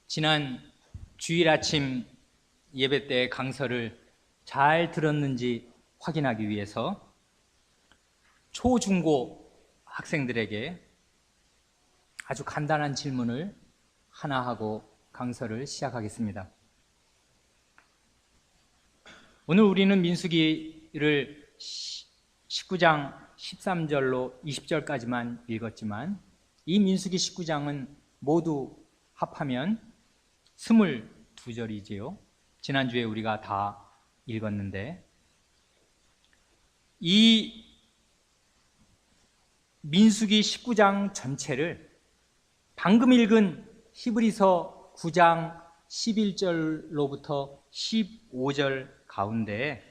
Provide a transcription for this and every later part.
지난 주일 아침 예배 때 강설을 잘 들었는지 확인하기 위해서 초, 중고 학생들에게 아주 간단한 질문을 하나 하고 강설을 시작하겠습니다. 오늘 우리는 민수기를 19장 13절로 20절까지만 읽었지만 이 민수기 19장은 모두 합하면 22절이지요. 지난주에 우리가 다 읽었는데 이 민수기 19장 전체를 방금 읽은 히브리서 9장 11절로부터 15절 가운데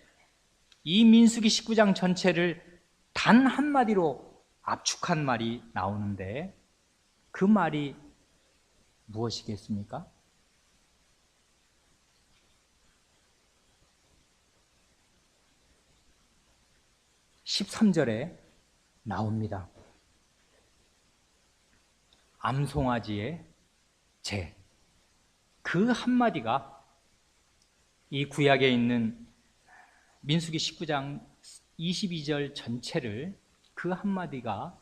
이 민수기 19장 전체를 단 한마디로 압축한 말이 나오는데 그 말이 무엇이겠습니까? 13절에 나옵니다. 암송아지의 제. 그 한마디가 이 구약에 있는 민수기 19장 22절 전체를 그 한마디가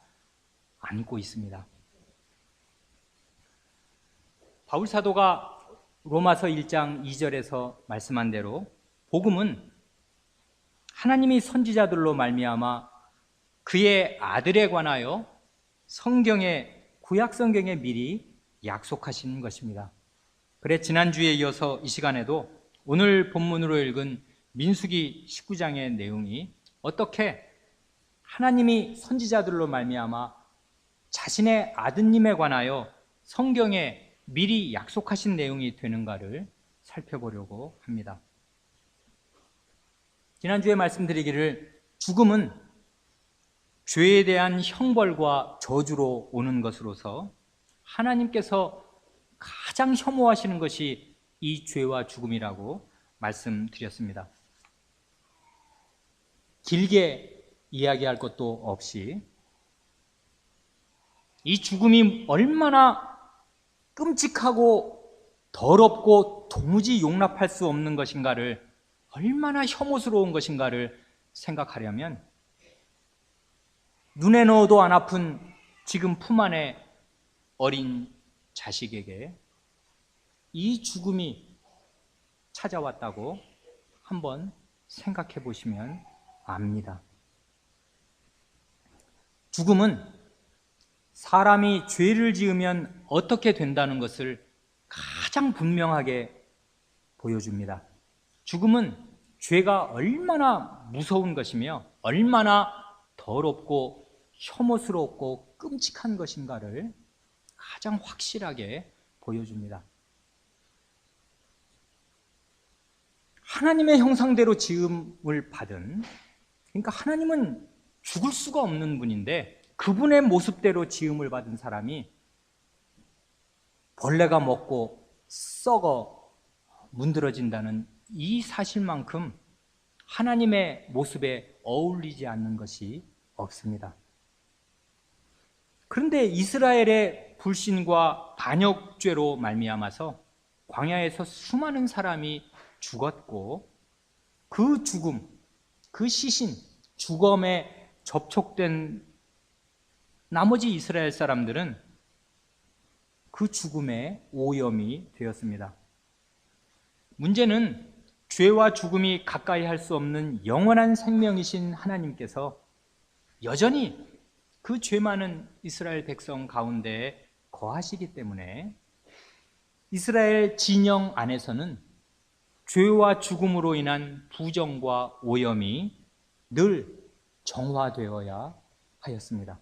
안고 있습니다. 바울 사도가 로마서 1장 2절에서 말씀한 대로 복음은 하나님이 선지자들로 말미암아 그의 아들에 관하여 구약 성경에 미리 약속하신 것입니다. 그래 지난주에 이어서 이 시간에도 오늘 본문으로 읽은 민수기 19장의 내용이 어떻게 하나님이 선지자들로 말미암아 자신의 아드님에 관하여 성경에 미리 약속하신 내용이 되는가를 살펴보려고 합니다. 지난주에 말씀드리기를 죽음은 죄에 대한 형벌과 저주로 오는 것으로서 하나님께서 가장 혐오하시는 것이 이 죄와 죽음이라고 말씀드렸습니다. 길게 이야기할 것도 없이 이 죽음이 얼마나 끔찍하고 더럽고 도무지 용납할 수 없는 것인가를, 얼마나 혐오스러운 것인가를 생각하려면 눈에 넣어도 안 아픈 지금 품 안에 어린 자식에게 이 죽음이 찾아왔다고 한번 생각해 보시면 압니다. 죽음은 사람이 죄를 지으면 어떻게 된다는 것을 가장 분명하게 보여줍니다. 죽음은 죄가 얼마나 무서운 것이며 얼마나 더럽고 혐오스럽고 끔찍한 것인가를 가장 확실하게 보여줍니다. 하나님의 형상대로 지음을 받은, 그러니까 하나님은 죽을 수가 없는 분인데 그분의 모습대로 지음을 받은 사람이 벌레가 먹고 썩어 문드러진다는 이 사실만큼 하나님의 모습에 어울리지 않는 것이 없습니다. 그런데 이스라엘의 불신과 반역죄로 말미암아서 광야에서 수많은 사람이 죽었고 그 죽음, 그 시신, 죽음에 접촉된 나머지 이스라엘 사람들은 그 죽음의 오염이 되었습니다. 문제는 죄와 죽음이 가까이 할 수 없는 영원한 생명이신 하나님께서 여전히 그 죄 많은 이스라엘 백성 가운데 거하시기 때문에 이스라엘 진영 안에서는 죄와 죽음으로 인한 부정과 오염이 늘 정화되어야 하였습니다.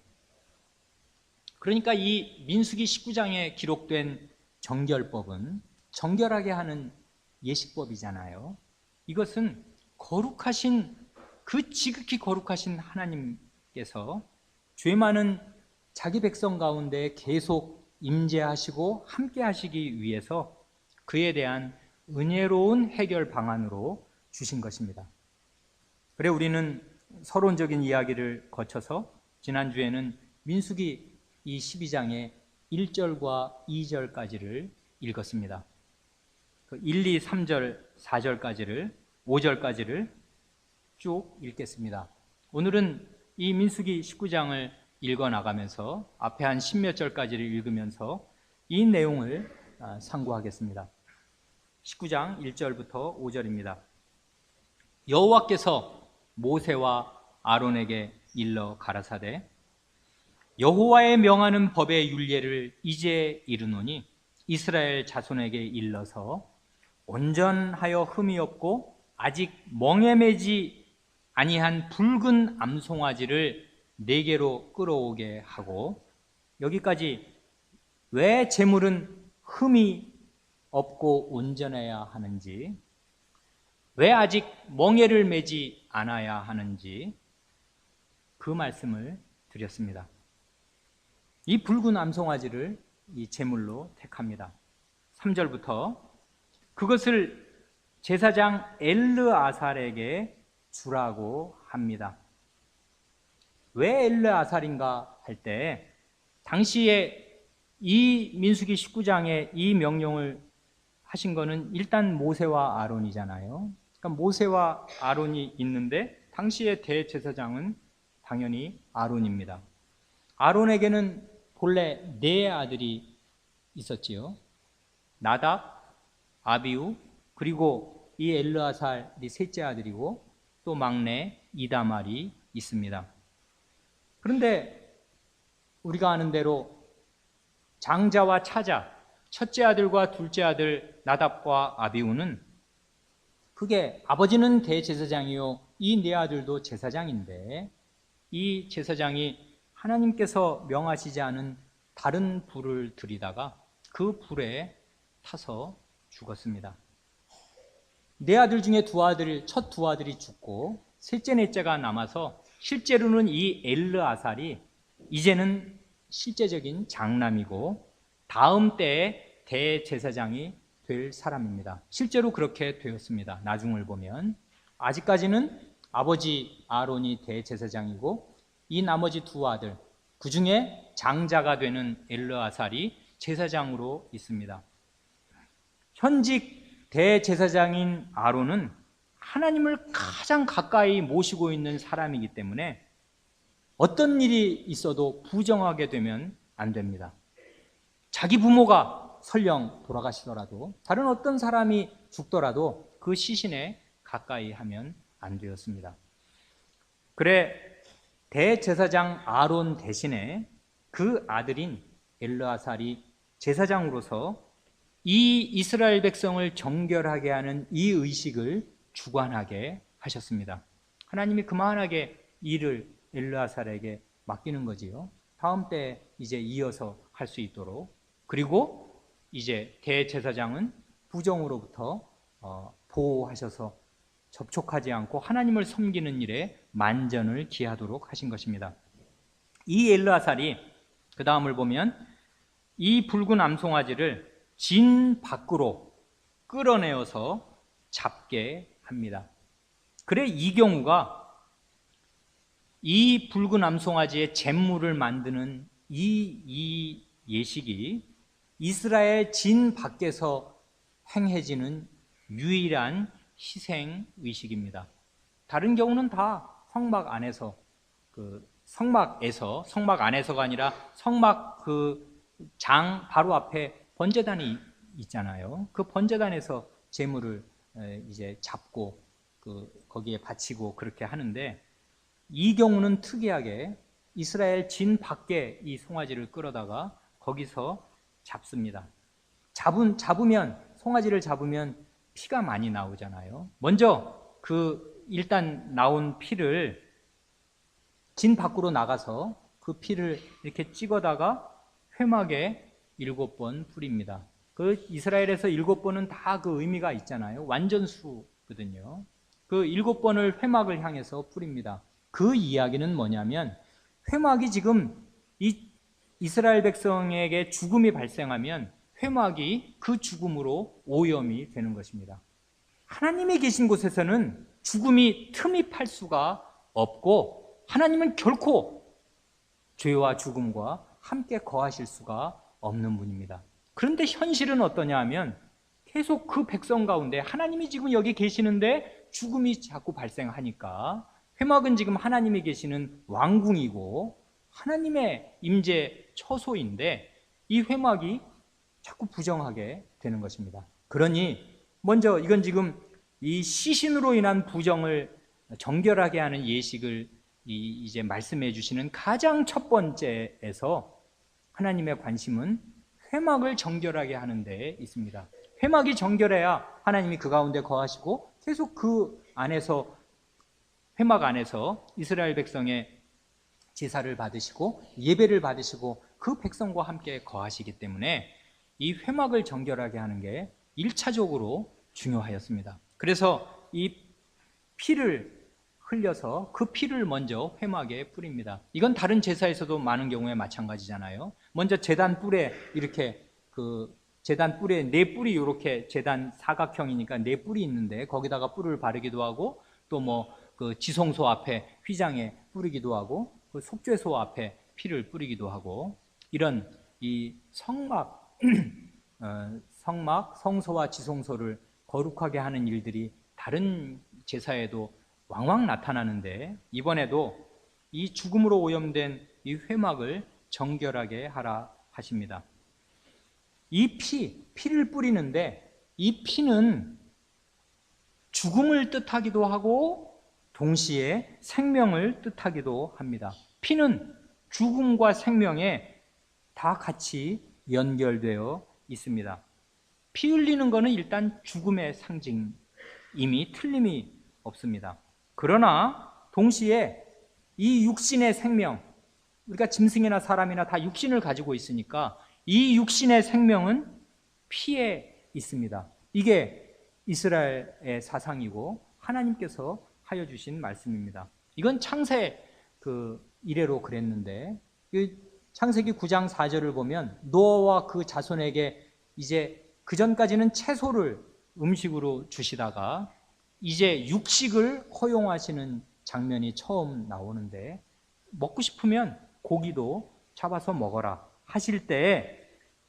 그러니까 이 민수기 19장에 기록된 정결법은 정결하게 하는 예식법이잖아요. 이것은 거룩하신, 그 지극히 거룩하신 하나님께서 죄 많은 자기 백성 가운데 계속 임재하시고 함께 하시기 위해서 그에 대한 은혜로운 해결 방안으로 주신 것입니다. 그래 우리는 서론적인 이야기를 거쳐서 지난주에는 민수기 이 12장의 1절과 2절까지를 읽었습니다. 1, 2, 3절, 4절까지를, 5절까지를 쭉 읽겠습니다. 오늘은 이 민수기 19장을 읽어나가면서 앞에 한 10몇 절까지를 읽으면서 이 내용을 상고하겠습니다. 19장 1절부터 5절입니다. 여호와께서 모세와 아론에게 일러 가라사대 여호와의 명하는 법의 율례를 이제 이르노니 이스라엘 자손에게 일러서 온전하여 흠이 없고 아직 멍에 매지 아니한 붉은 암송아지를 4개로 끌어오게 하고, 여기까지 왜 제물은 흠이 없고 온전해야 하는지, 왜 아직 멍에를 매지 않아야 하는지 그 말씀을 드렸습니다. 이 붉은 암송아지를 이 제물로 택합니다. 3절부터 그것을 제사장 엘르아살에게 주라고 합니다. 왜 엘르아살인가 할 때 당시에 이 민수기 19장에 이 명령을 하신 거는 일단 모세와 아론이잖아요. 그러니까 모세와 아론이 있는데 당시의 대제사장은 당연히 아론입니다. 아론에게는 본래 4 아들이 있었지요. 나답, 아비우, 그리고 이 엘르아살이 셋째 아들이고 또 막내 이다말이 있습니다. 그런데 우리가 아는 대로 장자와 차자, 첫째 아들과 둘째 아들 나답과 아비우는 그게 아버지는 대제사장이요 이 4 아들도 제사장인데 이 제사장이 하나님께서 명하시지 않은 다른 불을 들이다가 그 불에 타서 죽었습니다. 4 아들 중에 첫 2 아들이 죽고 셋째 넷째가 남아서 실제로는 이 엘르아살이 이제는 실제적인 장남이고 다음 때에 대제사장이 될 사람입니다. 실제로 그렇게 되었습니다. 나중을 보면 아직까지는 아버지 아론이 대제사장이고 이 나머지 2 아들, 그 중에 장자가 되는 엘르아살이 제사장으로 있습니다. 현직 대제사장인 아론은 하나님을 가장 가까이 모시고 있는 사람이기 때문에 어떤 일이 있어도 부정하게 되면 안 됩니다. 자기 부모가 설령 돌아가시더라도 다른 어떤 사람이 죽더라도 그 시신에 가까이 하면 안 되었습니다. 그래 대제사장 아론 대신에 그 아들인 엘르아살이 제사장으로서 이 이스라엘 백성을 정결하게 하는 이 의식을 주관하게 하셨습니다. 하나님이 그만하게 일을 엘르아살에게 맡기는 거지요. 다음 때 이제 이어서 할 수 있도록. 그리고 이제 대제사장은 부정으로부터 보호하셔서 접촉하지 않고 하나님을 섬기는 일에 만전을 기하도록 하신 것입니다. 이 엘르아살이 그 다음을 보면 이 붉은 암송아지를 진 밖으로 끌어내어서 잡게 합니다. 그래 이 경우가 이 붉은 암송아지의 잿물을 만드는 이 예식이 이스라엘 진 밖에서 행해지는 유일한 희생 의식입니다. 다른 경우는 다 성막 안에서 성막 안에서가 아니라 성막 장 바로 앞에 번제단이 있잖아요. 그 번제단에서 제물을 이제 잡고 거기에 바치고 그렇게 하는데 이 경우는 특이하게 이스라엘 진 밖에 이 송아지를 끌어다가 거기서 잡습니다. 잡으면 송아지를 잡으면 피가 많이 나오잖아요. 먼저 일단 나온 피를 진 밖으로 나가서 그 피를 이렇게 찍어다가 회막에 7번 뿌립니다. 그 이스라엘에서 7번은 다 그 의미가 있잖아요. 완전수거든요. 그 7번을 회막을 향해서 뿌립니다. 그 이야기는 뭐냐면 회막이 지금 이 이스라엘 백성에게 죽음이 발생하면 회막이 그 죽음으로 오염이 되는 것입니다. 하나님이 계신 곳에서는 죽음이 틈입할 수가 없고 하나님은 결코 죄와 죽음과 함께 거하실 수가 없는 분입니다. 그런데 현실은 어떠냐 하면 계속 그 백성 가운데 하나님이 지금 여기 계시는데 죽음이 자꾸 발생하니까, 회막은 지금 하나님이 계시는 왕궁이고 하나님의 임재 처소인데 이 회막이 자꾸 부정하게 되는 것입니다. 그러니 먼저 이건 지금 이 시신으로 인한 부정을 정결하게 하는 예식을 이제 말씀해 주시는 가장 첫 번째에서 하나님의 관심은 회막을 정결하게 하는 데 있습니다. 회막이 정결해야 하나님이 그 가운데 거하시고 계속 그 안에서, 회막 안에서 이스라엘 백성의 제사를 받으시고 예배를 받으시고 그 백성과 함께 거하시기 때문에 이 회막을 정결하게 하는 게 1차적으로 중요하였습니다. 그래서 이 피를 흘려서 그 피를 먼저 회막에 뿌립니다. 이건 다른 제사에서도 많은 경우에 마찬가지잖아요. 먼저 제단 뿔에 이렇게 제단 뿔에 4뿔이 이렇게, 제단 사각형이니까 4뿔이 있는데 거기다가 뿔을 바르기도 하고, 또 그 지성소 앞에 휘장에 뿌리기도 하고, 그 속죄소 앞에 피를 뿌리기도 하고, 이런 이 성막, 성소와 지성소를 거룩하게 하는 일들이 다른 제사에도 왕왕 나타나는데, 이번에도 이 죽음으로 오염된 이 회막을 정결하게 하라 하십니다. 이 피를 뿌리는데, 이 피는 죽음을 뜻하기도 하고 동시에 생명을 뜻하기도 합니다. 피는 죽음과 생명에 다 같이 연결되어 있습니다. 피 흘리는 것은 일단 죽음의 상징임이 틀림이 없습니다. 그러나 동시에 이 육신의 생명, 우리가 짐승이나 사람이나 다 육신을 가지고 있으니까 이 육신의 생명은 피에 있습니다. 이게 이스라엘의 사상이고 하나님께서 하여 주신 말씀입니다. 이건 창세 이래로 그랬는데, 창세기 9장 4절을 보면 노아와 그 자손에게 이제 그 전까지는 채소를 음식으로 주시다가 이제 육식을 허용하시는 장면이 처음 나오는데, 먹고 싶으면 고기도 잡아서 먹어라 하실 때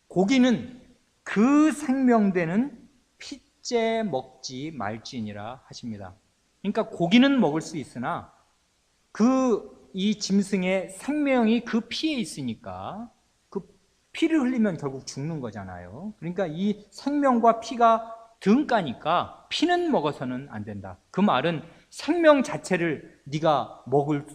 고기는 그 생명되는 피째 먹지 말지니라 하십니다. 그러니까 고기는 먹을 수 있으나 이 짐승의 생명이 그 피에 있으니까 그 피를 흘리면 결국 죽는 거잖아요. 그러니까 이 생명과 피가 등가니까 피는 먹어서는 안 된다. 그 말은 생명 자체를 네가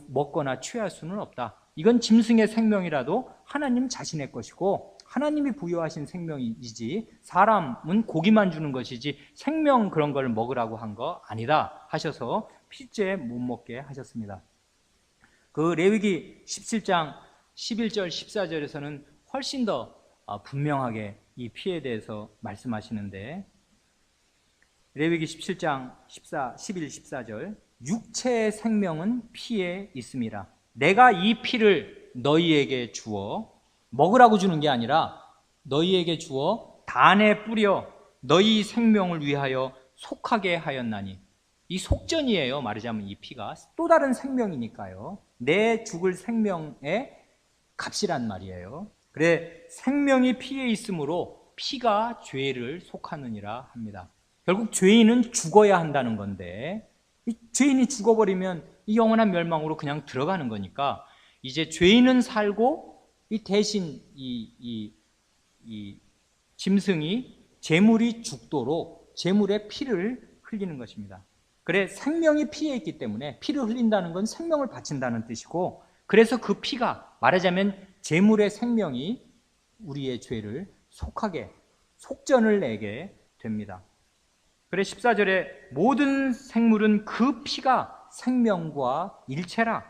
먹거나 취할 수는 없다. 이건 짐승의 생명이라도 하나님 자신의 것이고 하나님이 부여하신 생명이지 사람은 고기만 주는 것이지 생명 그런 걸 먹으라고 한 거 아니다 하셔서 피째 못 먹게 하셨습니다. 그 레위기 17장 11절 14절에서는 훨씬 더 분명하게 이 피에 대해서 말씀하시는데, 레위기 17장 11, 14절, 육체의 생명은 피에 있습니다. 내가 이 피를 너희에게 주어, 먹으라고 주는 게 아니라 너희에게 주어 단에 뿌려 너희 생명을 위하여 속하게 하였나니, 이 속전이에요. 말하자면 이 피가 또 다른 생명이니까요. 내 죽을 생명의 값이란 말이에요. 그래, 생명이 피에 있으므로 피가 죄를 속하느니라 합니다. 결국 죄인은 죽어야 한다는 건데, 이 죄인이 죽어버리면 이 영원한 멸망으로 그냥 들어가는 거니까 이제 죄인은 살고 이 대신 이 짐승이 제물이 죽도록 제물의 피를 흘리는 것입니다. 그래, 생명이 피에 있기 때문에 피를 흘린다는 건 생명을 바친다는 뜻이고, 그래서 그 피가 말하자면 제물의 생명이 우리의 죄를 속하게, 속전을 내게 됩니다. 그래, 14절에 모든 생물은 그 피가 생명과 일체라.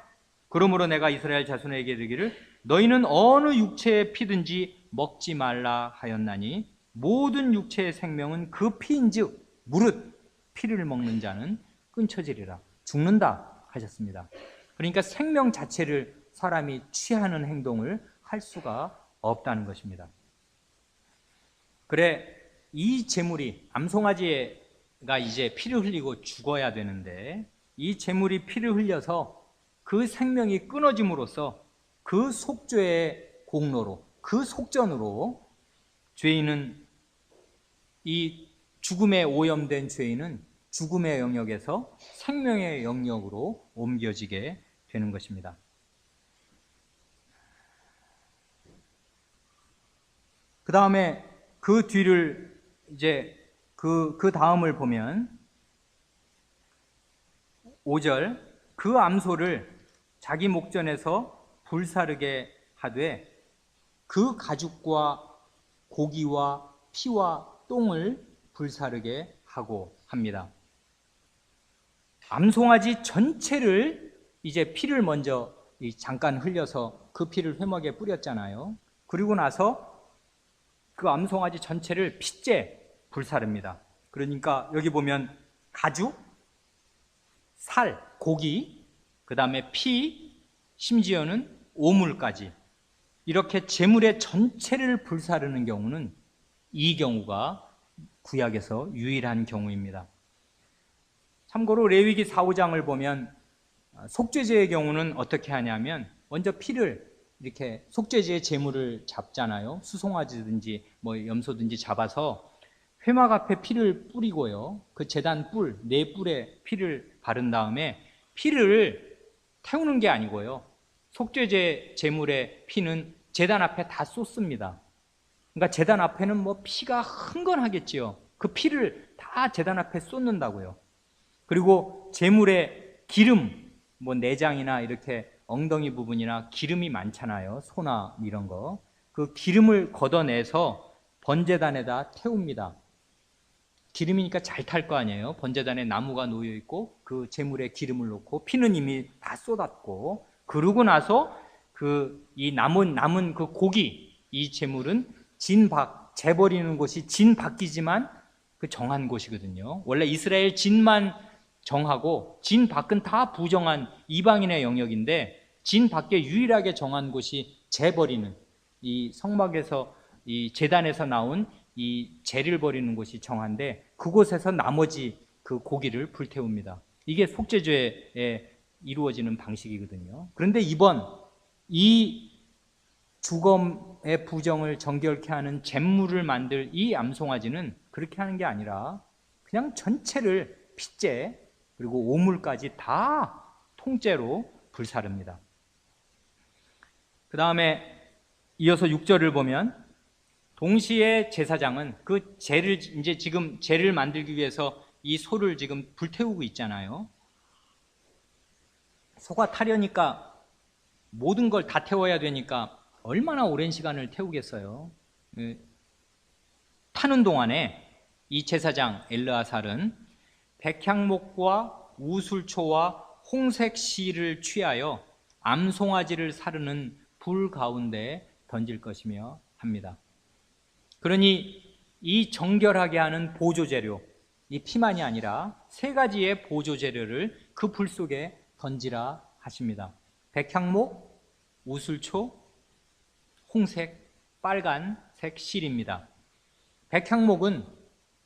그러므로 내가 이스라엘 자손에게 이르기를 너희는 어느 육체의 피든지 먹지 말라 하였나니 모든 육체의 생명은 그 피인즉 무릇 피를 먹는 자는 끊쳐지리라. 죽는다 하셨습니다. 그러니까 생명 자체를 사람이 취하는 행동을 할 수가 없다는 것입니다. 그래, 이 제물이, 암송아지가 이제 피를 흘리고 죽어야 되는데 이 제물이 피를 흘려서 그 생명이 끊어짐으로써 그 속죄의 공로로, 그 속전으로 죄인은 이 죽음에 오염된 죄인은 죽음의 영역에서 생명의 영역으로 옮겨지게 되는 것입니다. 그 다음에 그 뒤를 이제 그 다음을 보면 5절, 그 암소를 자기 목전에서 불사르게 하되 그 가죽과 고기와 피와 똥을 불사르게 하고 합니다. 암송아지 전체를 이제 피를 먼저 잠깐 흘려서 그 피를 회막에 뿌렸잖아요. 그리고 나서 그 암송아지 전체를 핏째 불사릅니다. 그러니까 여기 보면 가죽, 살, 고기, 그 다음에 피, 심지어는 오물까지 이렇게 제물의 전체를 불사르는 경우는 이 경우가 구약에서 유일한 경우입니다. 참고로 레위기 4, 5장을 보면 속죄제의 경우는 어떻게 하냐면 먼저 피를 이렇게 속죄제의 제물을 잡잖아요. 수송아지든지 뭐 염소든지 잡아서 회막 앞에 피를 뿌리고요. 그 제단 뿔, 네 뿔에 피를 바른 다음에 피를 태우는 게 아니고요. 속죄제 제물의 피는 제단 앞에 다 쏟습니다. 그러니까 제단 앞에는 뭐 피가 흥건하겠지요. 그 피를 다 제단 앞에 쏟는다고요. 그리고 제물의 기름, 뭐 내장이나 이렇게 엉덩이 부분이나 기름이 많잖아요. 소나 이런 거. 그 기름을 걷어내서 번제단에다 태웁니다. 기름이니까 잘 탈 거 아니에요. 번제단에 나무가 놓여 있고 그 제물에 기름을 넣고 피는 이미 다 쏟았고, 그러고 나서 이 남은 그 고기, 이 제물은 진박, 재버리는 곳이 진박이지만 그 정한 곳이거든요. 원래 이스라엘 진만 정하고 진박은 다 부정한 이방인의 영역인데 진밖에 유일하게 정한 곳이 재버리는, 이 성막에서 이 제단에서 나온 이 재를 버리는 곳이 정한데 그곳에서 나머지 그 고기를 불태웁니다. 이게 속죄죄에 이루어지는 방식이거든요. 그런데 이번 이 죽음의 부정을 정결케 하는 잿물을 만들 이 암송아지는 그렇게 하는 게 아니라 그냥 전체를 핏째 그리고 오물까지 다 통째로 불사릅니다. 그 다음에 이어서 6절을 보면 동시에 제사장은 그 재를 이제 지금 재를 만들기 위해서 이 소를 지금 불태우고 있잖아요. 소가 타려니까 모든 걸 다 태워야 되니까 얼마나 오랜 시간을 태우겠어요. 타는 동안에 이 제사장 엘르아살은 백향목과 우술초와 홍색 실을 취하여 암송아지를 사르는 불 가운데 던질 것이며 합니다. 그러니 이 정결하게 하는 보조재료, 이 피만이 아니라 세 가지의 보조재료를 그 불 속에 던지라 하십니다. 백향목, 우술초, 홍색, 빨간색 실입니다. 백향목은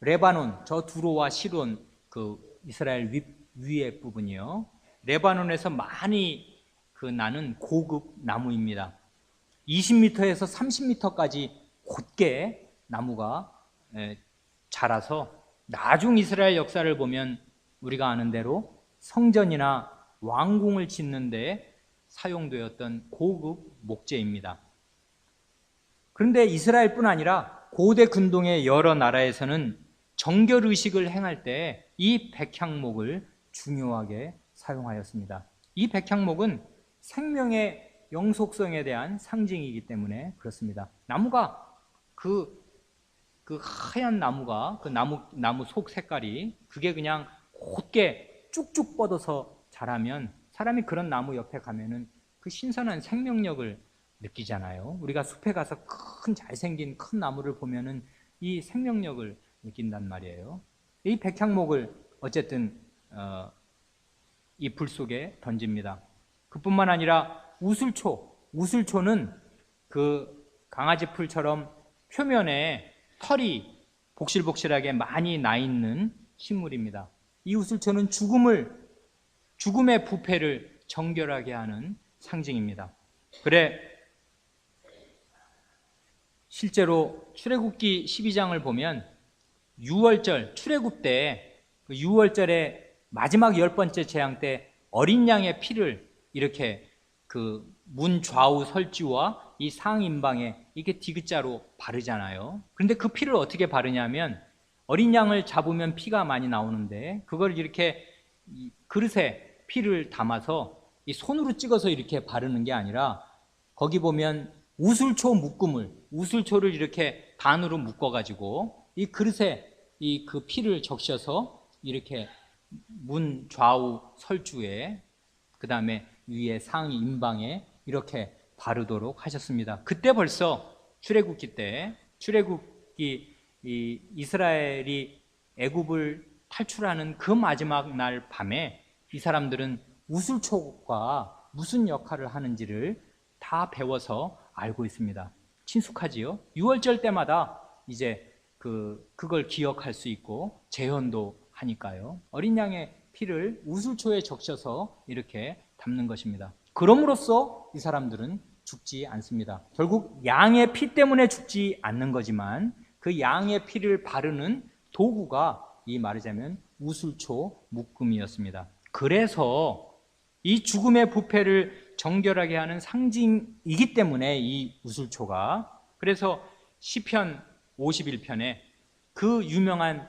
레바논, 저 두로와 시돈, 그 이스라엘 위의 부분이요. 레바논에서 많이 나는 고급 나무입니다. 20m에서 30m까지 곧게 나무가 자라서 나중 이스라엘 역사를 보면 우리가 아는 대로 성전이나 왕궁을 짓는 데 사용되었던 고급 목재입니다. 그런데 이스라엘뿐 아니라 고대 근동의 여러 나라에서는 정결의식을 행할 때 이 백향목을 중요하게 사용하였습니다. 이 백향목은 생명의 영속성에 대한 상징이기 때문에 그렇습니다. 나무가 그 하얀 나무가 그 나무 속 색깔이 그게 그냥 곧게 쭉쭉 뻗어서 자라면 사람이 그런 나무 옆에 가면은 그 신선한 생명력을 느끼잖아요. 우리가 숲에 가서 큰 잘생긴 큰 나무를 보면은 이 생명력을 느낀단 말이에요. 이 백향목을 어쨌든 이 불 속에 던집니다. 그뿐만 아니라 우술초는 그 강아지 풀처럼 표면에 털이 복실복실하게 많이 나 있는 식물입니다. 이 우술초는 죽음의 부패를 정결하게 하는 상징입니다. 그래 실제로 출애굽기 12장을 보면 유월절 출애굽 때 그 유월절의 마지막 10번째 재앙 때 어린 양의 피를 이렇게 그 문 좌우 설주와 이 상인방에 이게 디귿자로 바르잖아요. 그런데 그 피를 어떻게 바르냐면 어린 양을 잡으면 피가 많이 나오는데 그걸 이렇게 그릇에 피를 담아서 이 손으로 찍어서 이렇게 바르는 게 아니라 거기 보면 우슬초 묶음을 우슬초를 이렇게 반으로 묶어 가지고 이 그릇에 이 그 피를 적셔서 이렇게 문 좌우 설주에 그다음에 위에 상이 임방에 이렇게 바르도록 하셨습니다. 그때 벌써 출애굽기 때 출애굽기 이스라엘이 애굽을 탈출하는 그 마지막 날 밤에 이 사람들은 우슬초가 무슨 역할을 하는지를 다 배워서 알고 있습니다. 친숙하지요? 유월절 때마다 이제 그걸 기억할 수 있고 재현도 하니까요. 어린 양의 피를 우슬초에 적셔서 이렇게 담는 것입니다. 그럼으로써 이 사람들은 죽지 않습니다. 결국 양의 피 때문에 죽지 않는 거지만 그 양의 피를 바르는 도구가 이 말하자면 우슬초 묶음이었습니다. 그래서 이 죽음의 부패를 정결하게 하는 상징이기 때문에 이 우슬초가 그래서 시편 51편에 그 유명한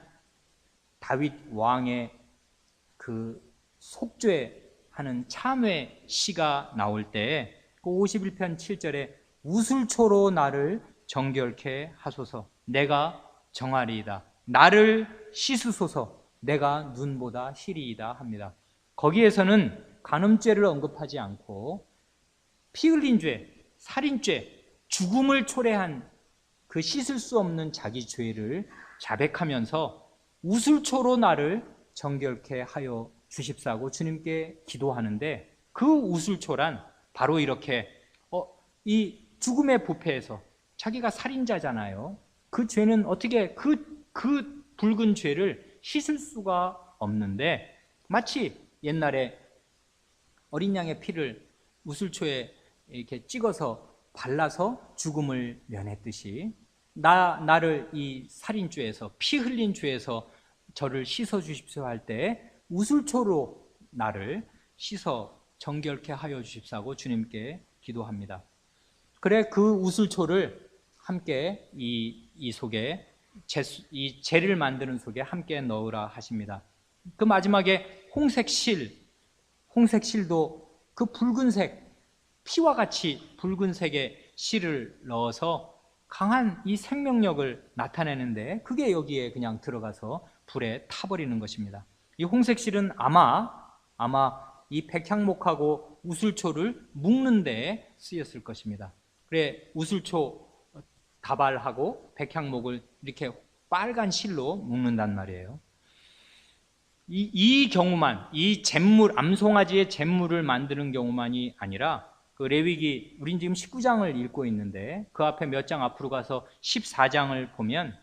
다윗 왕의 그 속죄하는 참회 시가 나올 때 그 51편 7절에 우슬초로 나를 정결케 하소서 내가 정하리이다 나를 씻으소서 내가 눈보다 희리이다 합니다. 거기에서는 간음죄를 언급하지 않고 피 흘린 죄, 살인죄, 죽음을 초래한 그 씻을 수 없는 자기 죄를 자백하면서 우슬초로 나를 정결케 하여 주십사고 주님께 기도하는데 그 우슬초란 바로 이렇게 이 죽음의 부패에서 자기가 살인자잖아요. 그 죄는 어떻게 그 붉은 죄를 씻을 수가 없는데 마치 옛날에 어린 양의 피를 우슬초에 이렇게 찍어서 발라서 죽음을 면했듯이 나를 이 살인죄에서 피 흘린 죄에서 저를 씻어 주십시오 할 때 우슬초로 나를 씻어 정결케 하여 주십사고 주님께 기도합니다. 그래 그 우슬초를 함께 이 속에 이 재를 만드는 속에 함께 넣으라 하십니다. 그 마지막에 홍색실도 그 붉은색 피와 같이 붉은색의 실을 넣어서 강한 이 생명력을 나타내는데 그게 여기에 그냥 들어가서 불에 타버리는 것입니다. 이 홍색실은 아마 이 백향목하고 우슬초를 묶는 데 쓰였을 것입니다. 그래 우슬초 다발하고 백향목을 이렇게 빨간 실로 묶는단 말이에요. 이 경우만 이 잿물 암송아지의 잿물을 만드는 경우만이 아니라 그 레위기 우린 지금 19장을 읽고 있는데 그 앞에 몇 장 앞으로 가서 14장을 보면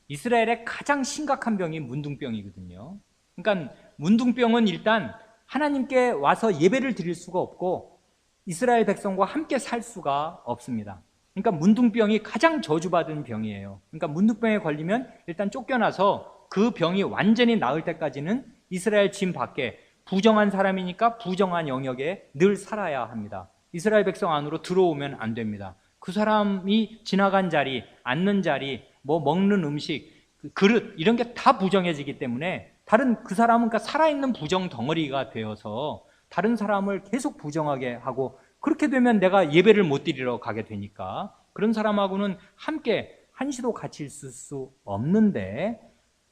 이스라엘의 가장 심각한 병이 문둥병이거든요. 그러니까 문둥병은 일단 하나님께 와서 예배를 드릴 수가 없고 이스라엘 백성과 함께 살 수가 없습니다. 그러니까 문둥병이 가장 저주받은 병이에요. 그러니까 문둥병에 걸리면 일단 쫓겨나서 그 병이 완전히 나을 때까지는 이스라엘 진 밖에 부정한 사람이니까 부정한 영역에 늘 살아야 합니다. 이스라엘 백성 안으로 들어오면 안 됩니다. 그 사람이 지나간 자리, 앉는 자리, 뭐 먹는 음식, 그릇 이런 게 다 부정해지기 때문에 다른 그 사람은 그러니까 살아있는 부정 덩어리가 되어서 다른 사람을 계속 부정하게 하고 그렇게 되면 내가 예배를 못 드리러 가게 되니까 그런 사람하고는 함께 한시도 같이 있을 수 없는데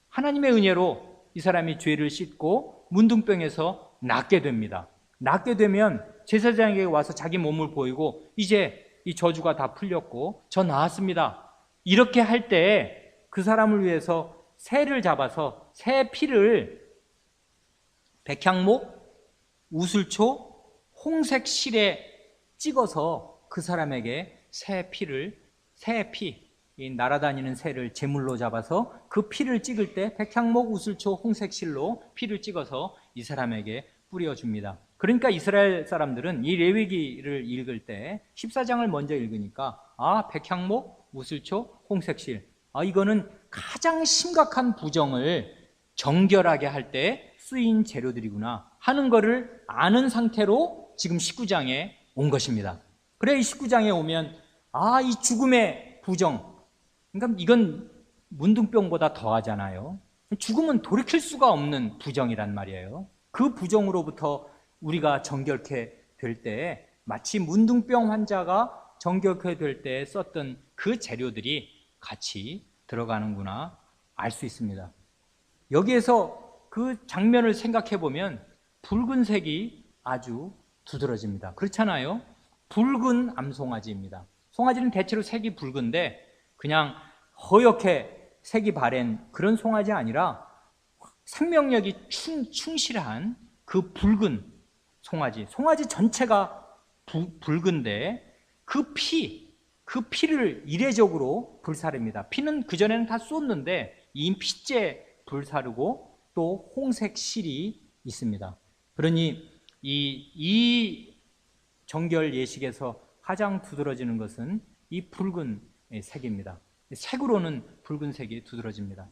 하나님의 은혜로 이 사람이 죄를 씻고 문둥병에서 낫게 됩니다. 낫게 되면 제사장에게 와서 자기 몸을 보이고 이제 이 저주가 다 풀렸고 저 나았습니다. 이렇게 할 때 그 사람을 위해서 새를 잡아서 새 피를 백향목, 우슬초, 홍색 실에 찍어서 그 사람에게 새 피, 이 날아다니는 새를 제물로 잡아서 그 피를 찍을 때 백향목, 우슬초, 홍색 실로 피를 찍어서 이 사람에게 뿌려줍니다. 그러니까 이스라엘 사람들은 이 레위기를 읽을 때 14장을 먼저 읽으니까 백향목, 우슬초, 홍색실. 이거는 가장 심각한 부정을 정결하게 할 때 쓰인 재료들이구나 하는 것을 아는 상태로 지금 19장에 온 것입니다. 그래, 이 19장에 오면 이 죽음의 부정, 그러니까 이건 문둥병보다 더하잖아요. 죽음은 돌이킬 수가 없는 부정이란 말이에요. 그 부정으로부터 우리가 정결케 될 때 마치 문둥병 환자가 정결케 될 때 썼던 그 재료들이 같이 들어가는구나 알 수 있습니다. 여기에서 그 장면을 생각해 보면 붉은색이 아주 두드러집니다. 그렇잖아요? 붉은 암송아지입니다. 송아지는 대체로 색이 붉은데 그냥 허옇게 색이 바랜 그런 송아지 아니라 생명력이 충실한 그 붉은 송아지 전체가 붉은데 그 피를 이례적으로 불사릅니다. 피는 그전에는 다 쏟는데 이 피째 불사르고 또 홍색 실이 있습니다. 그러니 이 정결 예식에서 가장 두드러지는 것은 이 붉은 색입니다. 색으로는 붉은색이 두드러집니다.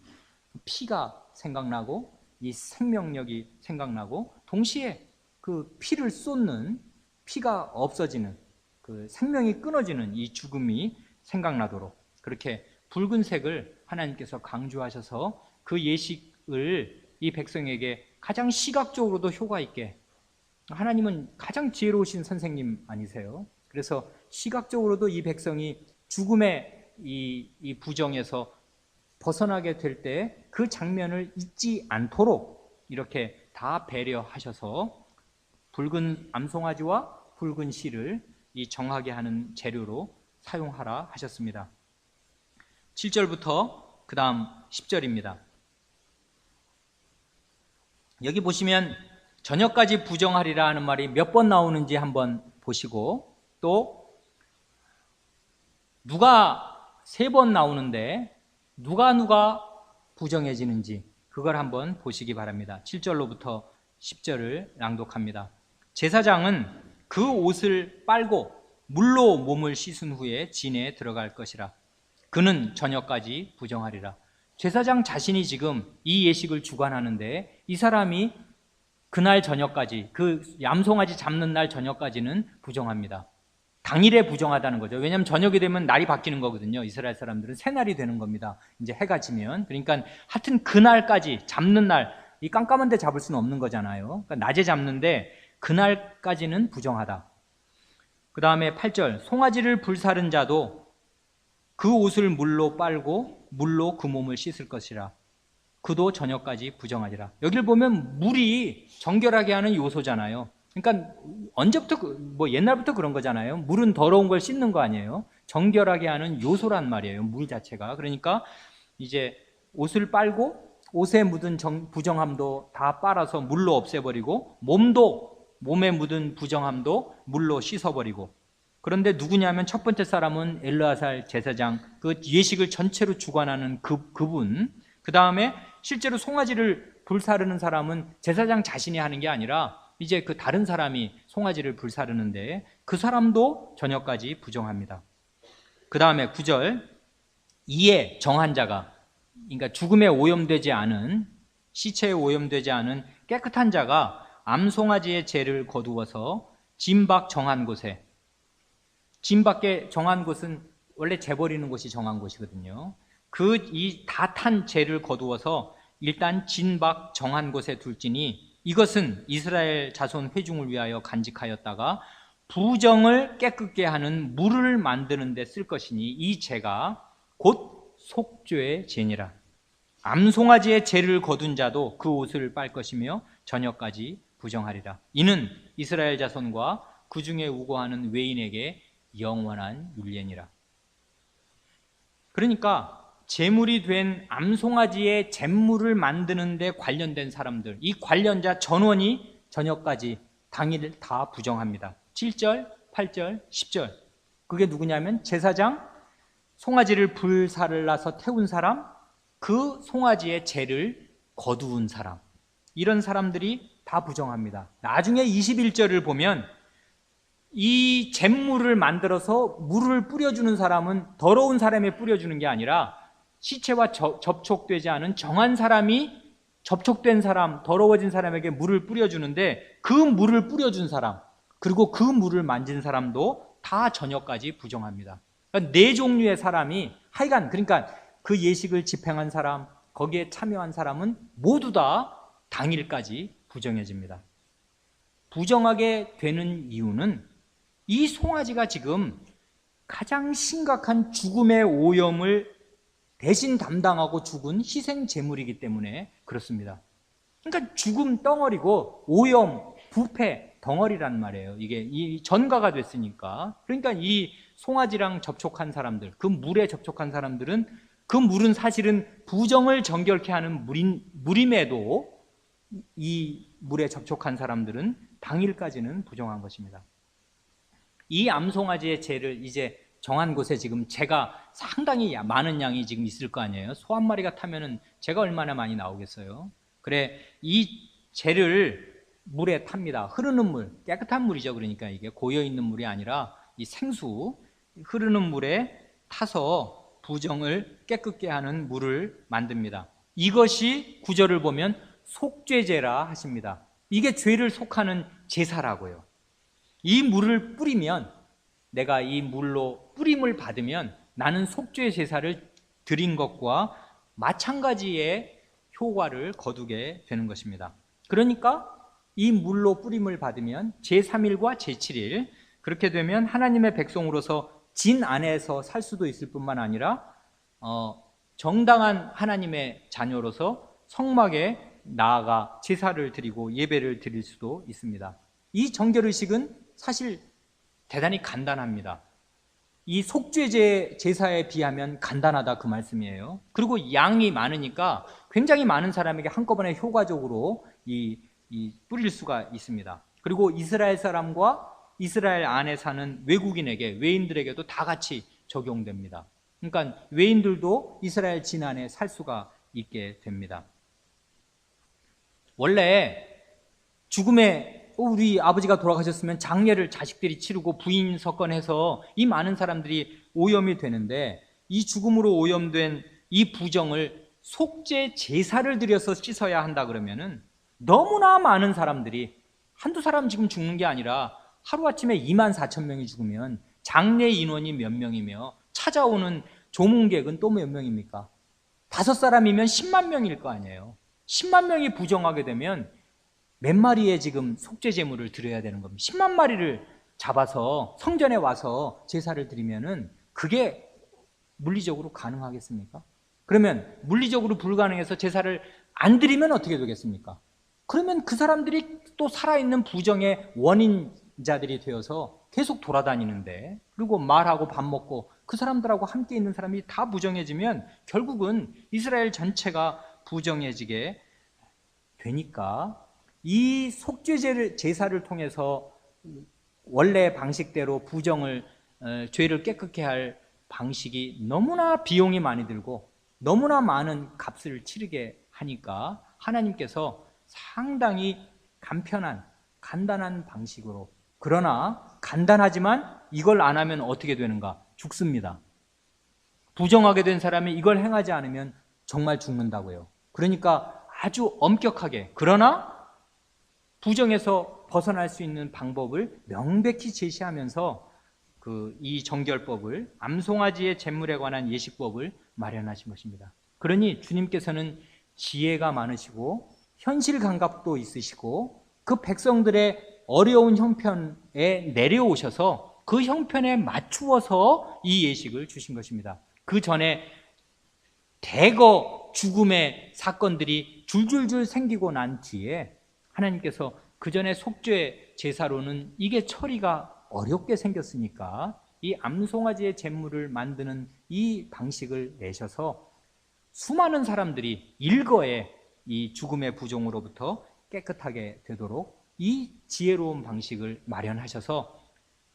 피가 생각나고 이 생명력이 생각나고 동시에 그 피를 쏟는 피가 없어지는 그 생명이 끊어지는 이 죽음이 생각나도록 그렇게 붉은색을 하나님께서 강조하셔서 그 예식을 이 백성에게 가장 시각적으로도 효과 있게, 하나님은 가장 지혜로우신 선생님 아니세요? 그래서 시각적으로도 이 백성이 죽음의 이 부정에서 벗어나게 될 때 그 장면을 잊지 않도록 이렇게 다 배려하셔서 붉은 암송아지와 붉은 실을 이 정하게 하는 재료로 사용하라 하셨습니다. 7절부터 그 다음 10절입니다. 여기 보시면 저녁까지 부정하리라 하는 말이 몇 번 나오는지 한번 보시고, 또 누가 3번 나오는데 누가 부정해지는지 그걸 한번 보시기 바랍니다. 7절로부터 10절을 낭독합니다. 제사장은 그 옷을 빨고 물로 몸을 씻은 후에 진에 들어갈 것이라. 그는 저녁까지 부정하리라. 제사장 자신이 지금 이 예식을 주관하는데 이 사람이 그날 저녁까지, 그 암송아지 잡는 날 저녁까지는 부정합니다. 당일에 부정하다는 거죠. 왜냐하면 저녁이 되면 날이 바뀌는 거거든요. 이스라엘 사람들은 새날이 되는 겁니다. 이제 해가 지면. 그러니까 하여튼 그날까지 잡는 날, 이 깜깜한 데 잡을 수는 없는 거잖아요. 그러니까 낮에 잡는데 그날까지는 부정하다. 그 다음에 8절, 송아지를 불사른 자도 그 옷을 물로 빨고 물로 그 몸을 씻을 것이라. 그도 저녁까지 부정하리라. 여기를 보면 물이 정결하게 하는 요소잖아요. 그러니까 언제부터 옛날부터 그런 거잖아요. 물은 더러운 걸 씻는 거 아니에요. 정결하게 하는 요소란 말이에요. 물 자체가. 그러니까 이제 옷을 빨고 옷에 묻은 부정함도 다 빨아서 물로 없애버리고 몸에 묻은 부정함도 물로 씻어버리고. 그런데 누구냐면 첫 번째 사람은 엘르아살 제사장, 그 예식을 전체로 주관하는 그분. 그 다음에 실제로 송아지를 불사르는 사람은 제사장 자신이 하는 게 아니라 이제 그 다른 사람이 송아지를 불사르는데 그 사람도 저녁까지 부정합니다. 그 다음에 9절, 이에 정한 자가, 그러니까 죽음에 오염되지 않은, 시체에 오염되지 않은 깨끗한 자가 암송아지의 죄를 거두어서 짐 밖 정한 곳에, 짐 밖에 정한 곳은 원래 재버리는 곳이 정한 곳이거든요. 이 다 탄 죄를 거두어서 일단 진 밖 정한 곳에 둘지니 이것은 이스라엘 자손 회중을 위하여 간직하였다가 부정을 깨끗게 하는 물을 만드는 데 쓸 것이니 이 죄가 곧 속죄의 죄니라. 암송아지의 죄를 거둔 자도 그 옷을 빨 것이며 저녁까지 부정하리라. 이는 이스라엘 자손과 그 중에 우고하는 외인에게 영원한 율례니라. 그러니까 제물이 된 암송아지의 잿물을 만드는 데 관련된 사람들, 이 관련자 전원이 저녁까지 당일 다 부정합니다. 7절, 8절, 10절. 그게 누구냐면 제사장, 송아지를 불사를 나서 태운 사람, 그 송아지의 죄를 거두은 사람, 이런 사람들이 다 부정합니다. 나중에 21절을 보면 이 잿물을 만들어서 물을 뿌려주는 사람은 더러운 사람에 뿌려주는 게 아니라 시체와 접촉되지 않은 정한 사람이 접촉된 사람, 더러워진 사람에게 물을 뿌려주는데, 그 물을 뿌려준 사람, 그리고 그 물을 만진 사람도 다 저녁까지 부정합니다. 그러니까 네 종류의 사람이 하여간, 그러니까 그 예식을 집행한 사람, 거기에 참여한 사람은 모두 다 당일까지 부정해집니다. 부정하게 되는 이유는 이 송아지가 지금 가장 심각한 죽음의 오염을 대신 담당하고 죽은 희생 제물이기 때문에 그렇습니다. 그러니까 죽음 덩어리고 오염, 부패 덩어리란 말이에요. 이게 이 전가가 됐으니까. 그러니까 이 송아지랑 접촉한 사람들, 그 물에 접촉한 사람들은, 그 물은 사실은 부정을 정결케 하는 물임에도 이 물에 접촉한 사람들은 당일까지는 부정한 것입니다. 이 암송아지의 죄를 이제 정한 곳에 지금 재가 상당히 많은 양이 지금 있을 거 아니에요. 소 한 마리가 타면은 재가 얼마나 많이 나오겠어요. 그래, 이 재를 물에 탑니다. 흐르는 물, 깨끗한 물이죠. 그러니까 이게 고여있는 물이 아니라 이 생수, 흐르는 물에 타서 부정을 깨끗게 하는 물을 만듭니다. 이것이 구절을 보면 속죄제라 하십니다. 이게 죄를 속하는 제사라고요. 이 물을 뿌리면, 내가 이 물로 뿌림을 받으면 나는 속죄 제사를 드린 것과 마찬가지의 효과를 거두게 되는 것입니다. 그러니까 이 물로 뿌림을 받으면 제3일과 제7일, 그렇게 되면 하나님의 백성으로서 진 안에서 살 수도 있을 뿐만 아니라 정당한 하나님의 자녀로서 성막에 나아가 제사를 드리고 예배를 드릴 수도 있습니다. 이 정결의식은 사실 대단히 간단합니다. 이 속죄제 제사에 비하면 간단하다, 그 말씀이에요. 그리고 양이 많으니까 굉장히 많은 사람에게 한꺼번에 효과적으로 뿌릴 수가 있습니다. 그리고 이스라엘 사람과 이스라엘 안에 사는 외국인에게, 외인들에게도 다 같이 적용됩니다. 그러니까 외인들도 이스라엘 진 안에 살 수가 있게 됩니다. 원래 죽음의, 우리 아버지가 돌아가셨으면 장례를 자식들이 치르고 부인 석건해서 이 많은 사람들이 오염이 되는데, 이 죽음으로 오염된 이 부정을 속죄 제사를 드려서 씻어야 한다 그러면은 너무나 많은 사람들이, 한두 사람 지금 죽는 게 아니라 하루아침에 24,000명이 죽으면 장례 인원이 몇 명이며 찾아오는 조문객은 또 몇 명입니까? 5사람이면 10만 명일 거 아니에요. 10만 명이 부정하게 되면 몇 마리의 지금 속죄 제물을 드려야 되는 겁니다. 10만 마리를 잡아서 성전에 와서 제사를 드리면은 그게 물리적으로 가능하겠습니까? 그러면 물리적으로 불가능해서 제사를 안 드리면 어떻게 되겠습니까? 그러면 그 사람들이 또 살아있는 부정의 원인자들이 되어서 계속 돌아다니는데, 그리고 말하고 밥 먹고 그 사람들하고 함께 있는 사람이 다 부정해지면 결국은 이스라엘 전체가 부정해지게 되니까, 이 속죄 제사를 통해서 원래 방식대로 죄를 깨끗게 할 방식이 너무나 비용이 많이 들고 너무나 많은 값을 치르게 하니까 하나님께서 상당히 간단한 방식으로, 그러나 간단하지만 이걸 안 하면 어떻게 되는가? 죽습니다. 부정하게 된 사람이 이걸 행하지 않으면 정말 죽는다고요. 그러니까 아주 엄격하게, 그러나 부정에서 벗어날 수 있는 방법을 명백히 제시하면서 이 정결법을, 암송아지의 제물에 관한 예식법을 마련하신 것입니다. 그러니 주님께서는 지혜가 많으시고 현실 감각도 있으시고 그 백성들의 어려운 형편에 내려오셔서 그 형편에 맞추어서 이 예식을 주신 것입니다. 그 전에 대거 죽음의 사건들이 줄줄줄 생기고 난 뒤에 하나님께서 그 전에 속죄 제사로는 이게 처리가 어렵게 생겼으니까 이 암송아지의 제물을 만드는 이 방식을 내셔서 수많은 사람들이 일거에 이 죽음의 부종으로부터 깨끗하게 되도록 이 지혜로운 방식을 마련하셔서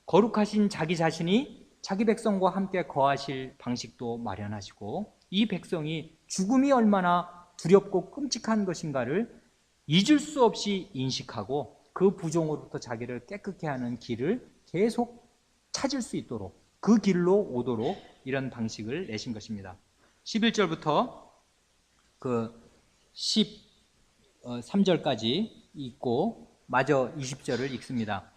거룩하신 자기 자신이 자기 백성과 함께 거하실 방식도 마련하시고, 이 백성이 죽음이 얼마나 두렵고 끔찍한 것인가를 잊을 수 없이 인식하고 그 부종으로부터 자기를 깨끗게 하는 길을 계속 찾을 수 있도록, 그 길로 오도록 이런 방식을 내신 것입니다. 11절부터 그 13절까지 읽고 마저 20절을 읽습니다.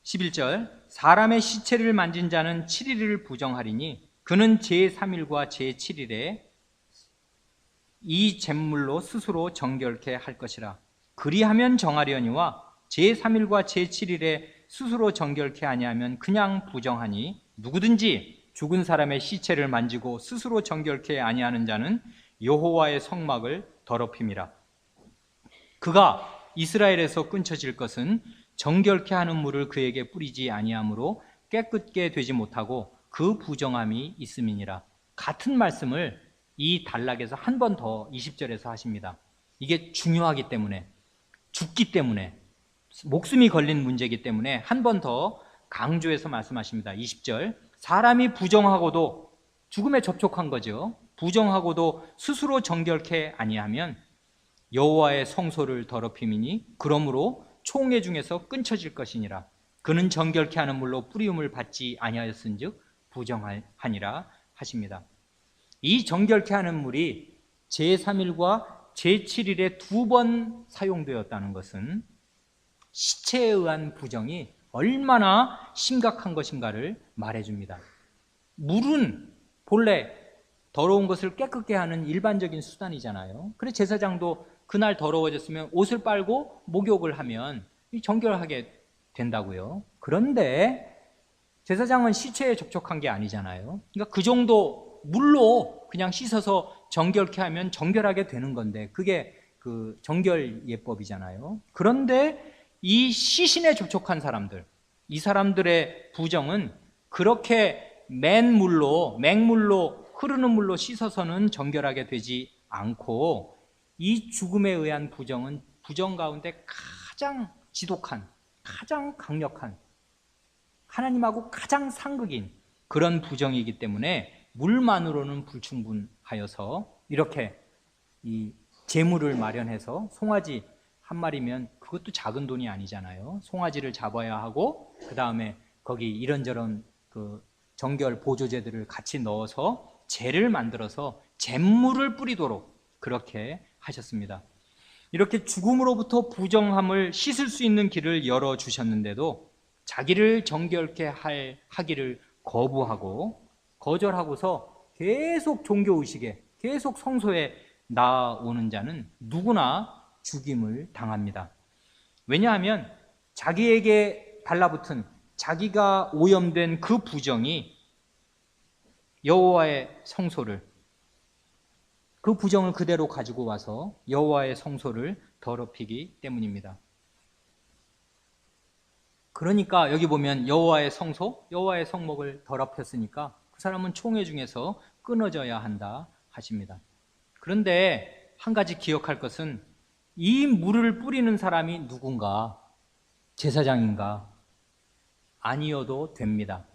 11절, 사람의 시체를 만진 자는 7일을 부정하리니 그는 제3일과 제7일에 이 잿물로 스스로 정결케 할 것이라. 그리하면 정하려니와 제3일과 제7일에 스스로 정결케 아니하면 그냥 부정하니 누구든지 죽은 사람의 시체를 만지고 스스로 정결케 아니하는 자는 여호와의 성막을 더럽힘이라. 그가 이스라엘에서 끊쳐질 것은 정결케 하는 물을 그에게 뿌리지 아니하므로 깨끗게 되지 못하고 그 부정함이 있음이니라. 같은 말씀을 이 단락에서 한 번 더 20절에서 하십니다. 이게 중요하기 때문에, 죽기 때문에, 목숨이 걸린 문제이기 때문에 한 번 더 강조해서 말씀하십니다. 20절, 사람이 부정하고도, 죽음에 접촉한 거죠. 부정하고도 스스로 정결케 아니하면 여호와의 성소를 더럽힘이니 그러므로 총회 중에서 끊쳐질 것이니라. 그는 정결케 하는 물로 뿌리움을 받지 아니하였은즉 부정하니라 하십니다. 이 정결케 하는 물이 제3일과 제7일에 2번 사용되었다는 것은 시체에 의한 부정이 얼마나 심각한 것인가를 말해줍니다. 물은 본래 더러운 것을 깨끗게 하는 일반적인 수단이잖아요. 그래서 제사장도 그날 더러워졌으면 옷을 빨고 목욕을 하면 정결하게 된다고요. 그런데 제사장은 시체에 접촉한 게 아니잖아요. 그러니까 그 정도 물로 그냥 씻어서 정결케 하면 정결하게 되는 건데 그게 그 정결 예법이잖아요. 그런데 이 시신에 접촉한 사람들, 이 사람들의 부정은 그렇게 맹물로 흐르는 물로 씻어서는 정결하게 되지 않고 이 죽음에 의한 부정은 부정 가운데 가장 지독한, 가장 강력한, 하나님하고 가장 상극인 그런 부정이기 때문에 물만으로는 불충분하여서 이렇게 이 제물을 마련해서 송아지 한 마리면 그것도 작은 돈이 아니잖아요. 송아지를 잡아야 하고 그 다음에 거기 이런저런 그 정결 보조제들을 같이 넣어서 재를 만들어서 잿물을 뿌리도록 그렇게 하셨습니다. 이렇게 죽음으로부터 부정함을 씻을 수 있는 길을 열어주셨는데도 자기를 정결케 하기를 거절하고서 계속 종교의식에, 계속 성소에 나오는 자는 누구나 죽임을 당합니다. 왜냐하면 자기에게 달라붙은, 자기가 오염된 그 부정이 여호와의 성소를, 그 부정을 그대로 가지고 와서 여호와의 성소를 더럽히기 때문입니다. 그러니까 여기 보면 여호와의 성소, 여호와의 성목을 더럽혔으니까 그 사람은 총회 중에서 끊어져야 한다 하십니다. 그런데 한 가지 기억할 것은 이 물을 뿌리는 사람이 누군가, 제사장인가? 아니어도 됩니다.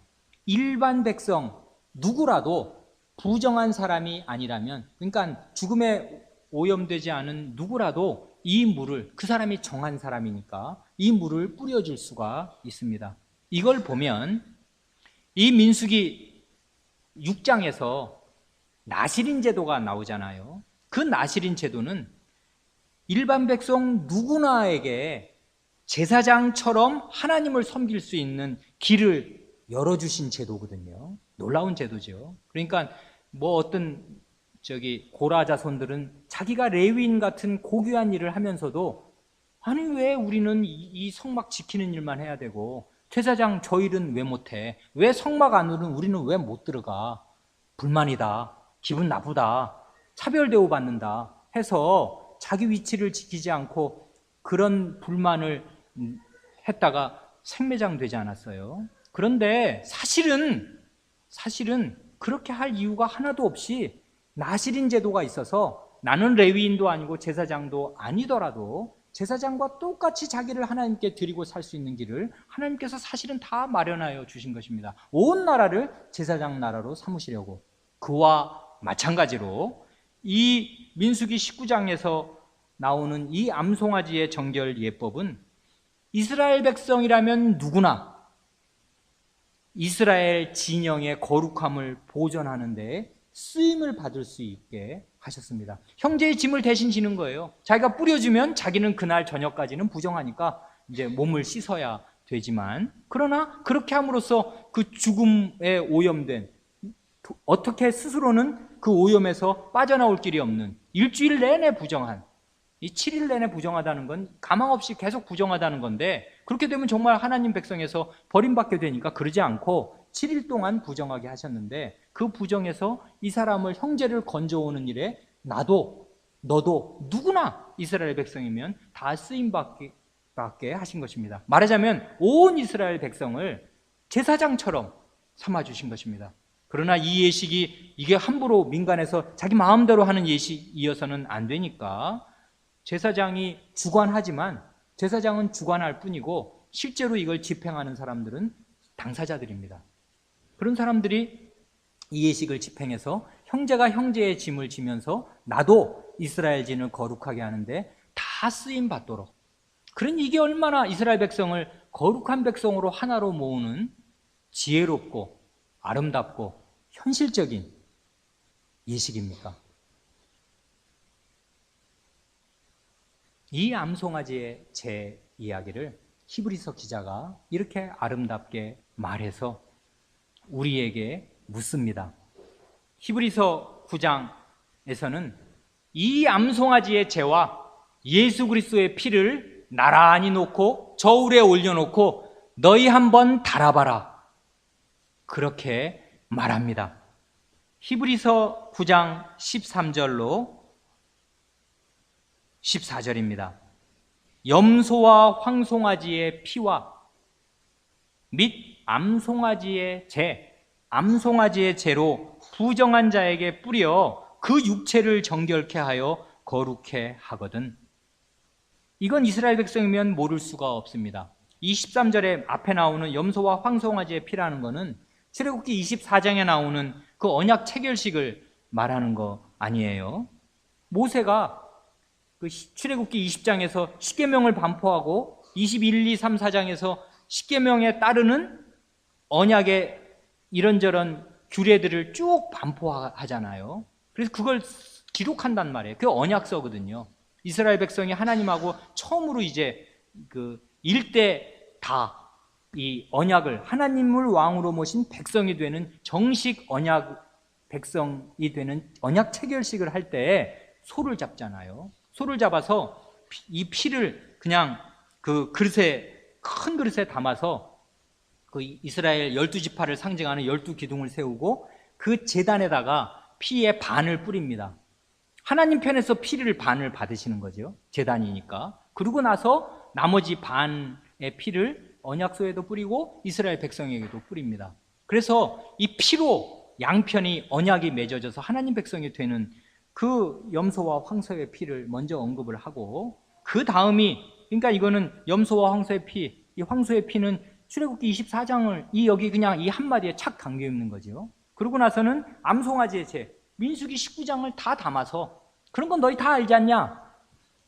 일반 백성 누구라도 부정한 사람이 아니라면, 그러니까 죽음에 오염되지 않은 누구라도 이 물을, 그 사람이 정한 사람이니까 이 물을 뿌려줄 수가 있습니다. 이걸 보면 이 민수기 6장에서 나실인 제도가 나오잖아요. 그 나실인 제도는 일반 백성 누구나에게 제사장처럼 하나님을 섬길 수 있는 길을 열어주신 제도거든요. 놀라운 제도죠. 그러니까 뭐 어떤 고라 자손들은 자기가 레위인 같은 고귀한 일을 하면서도 아니 왜 우리는 이 성막 지키는 일만 해야 되고 제사장 저 일은 왜 못해? 왜 성막 안으로는 우리는 왜 못 들어가? 불만이다, 기분 나쁘다, 차별 대우받는다 해서 자기 위치를 지키지 않고 그런 불만을 했다가 생매장 되지 않았어요. 그런데 사실은 그렇게 할 이유가 하나도 없이 나실인 제도가 있어서 나는 레위인도 아니고 제사장도 아니더라도 제사장과 똑같이 자기를 하나님께 드리고 살 수 있는 길을 하나님께서 사실은 다 마련하여 주신 것입니다. 온 나라를 제사장 나라로 삼으시려고. 그와 마찬가지로 이 민수기 19장에서 나오는 이 암송아지의 정결 예법은 이스라엘 백성이라면 누구나 이스라엘 진영의 거룩함을 보존하는 데 쓰임을 받을 수 있게 하셨습니다. 형제의 짐을 대신 지는 거예요. 자기가 뿌려주면 자기는 그날 저녁까지는 부정하니까 이제 몸을 씻어야 되지만, 그러나 그렇게 함으로써 그 죽음에 오염된, 어떻게 스스로는 그 오염에서 빠져나올 길이 없는, 일주일 내내 부정한, 이 7일 내내 부정하다는 건 가망 없이 계속 부정하다는 건데, 그렇게 되면 정말 하나님 백성에서 버림받게 되니까 그러지 않고 7일 동안 부정하게 하셨는데, 그 부정에서 이 사람을, 형제를 건져오는 일에 나도 너도 누구나 이스라엘 백성이면 다 쓰임받게 하신 것입니다. 말하자면 온 이스라엘 백성을 제사장처럼 삼아주신 것입니다. 그러나 이 예식이 이게 함부로 민간에서 자기 마음대로 하는 예식이어서는 안 되니까 제사장이 주관하지만, 제사장은 주관할 뿐이고 실제로 이걸 집행하는 사람들은 당사자들입니다. 그런 사람들이 이 예식을 집행해서 형제가 형제의 짐을 지면서 나도 이스라엘 진을 거룩하게 하는데 다 쓰임 받도록, 그런, 이게 얼마나 이스라엘 백성을 거룩한 백성으로 하나로 모으는 지혜롭고 아름답고 현실적인 예식입니까? 이 암송아지의 제 이야기를 히브리서 기자가 이렇게 아름답게 말해서 우리에게 묻습니다. 히브리서 9장에서는 이 암송아지의 제와 예수 그리스도의 피를 나란히 놓고 저울에 올려놓고 너희 한번 달아봐라, 그렇게 말합니다. 히브리서 9장 13절로 14절입니다. 염소와 황송아지의 피와 및 암송아지의 제로 부정한 자에게 뿌려 그 육체를 정결케 하여 거룩해 하거든. 이건 이스라엘 백성이면 모를 수가 없습니다. 이 13절에 앞에 나오는 염소와 황송아지의 피라는 것은 출애굽기 24장에 나오는 그 언약 체결식을 말하는 거 아니에요. 모세가 그 출애굽기 20장에서 십계명을 반포하고 21, 2, 3, 4장에서 십계명에 따르는 언약의 이런저런 규례들을 쭉 반포하잖아요. 그래서 그걸 기록한단 말이에요. 그게 언약서거든요. 이스라엘 백성이 하나님하고 처음으로 이제 그 일대 다 이 언약을, 하나님을 왕으로 모신 백성이 되는 정식 언약 백성이 되는 언약 체결식을 할 때 소를 잡잖아요. 소를 잡아서 이 피를 그냥 그 그릇에, 큰 그릇에 담아서 그 이스라엘 12지파를 상징하는 12기둥을 세우고 그 제단에다가 피의 반을 뿌립니다. 하나님 편에서 피를 반을 받으시는 거죠. 제단이니까. 그러고 나서 나머지 반의 피를 언약소에도 뿌리고 이스라엘 백성에게도 뿌립니다. 그래서 이 피로 양편이 언약이 맺어져서 하나님 백성이 되는 그 염소와 황소의 피를 먼저 언급을 하고, 그 다음이, 그러니까 이거는 염소와 황소의 피, 이 황소의 피는 출애굽기 24장을 여기 그냥 이 한마디에 착 담겨 있는 거죠. 그러고 나서는 암송아지의 제, 민수기 19장을 다 담아서, 그런 건 너희 다 알지 않냐?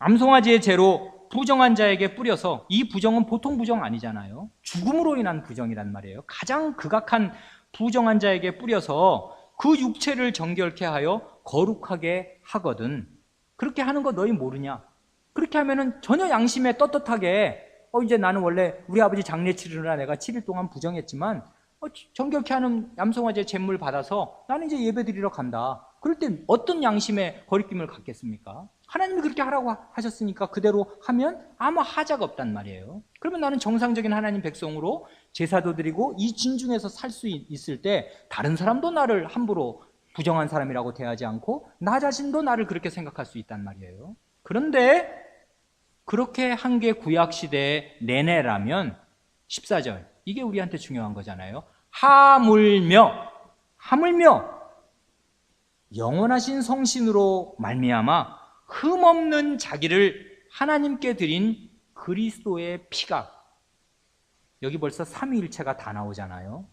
암송아지의 제로 부정한 자에게 뿌려서, 이 부정은 보통 부정 아니잖아요. 죽음으로 인한 부정이란 말이에요. 가장 극악한 부정한 자에게 뿌려서 그 육체를 정결케 하여 거룩하게 하거든. 그렇게 하는 거 너희 모르냐? 그렇게 하면은 전혀 양심에 떳떳하게, 이제 나는 원래 우리 아버지 장례 치르느라 내가 7일 동안 부정했지만 정결케 하는 암송아지의 제물 받아서 나는 이제 예배 드리러 간다. 그럴 땐 어떤 양심의 거리낌을 갖겠습니까? 하나님이 그렇게 하라고 하셨으니까 그대로 하면 아무 하자가 없단 말이에요. 그러면 나는 정상적인 하나님 백성으로 제사도 드리고 이 진중에서 살 수 있을 때 다른 사람도 나를 함부로 부정한 사람이라고 대하지 않고 나 자신도 나를 그렇게 생각할 수 있단 말이에요. 그런데 그렇게 한 게 구약시대 내내라면 14절, 이게 우리한테 중요한 거잖아요. 하물며 영원하신 성신으로 말미암아 흠없는 자기를 하나님께 드린 그리스도의 피가, 여기 벌써 삼위일체가 다 나오잖아요.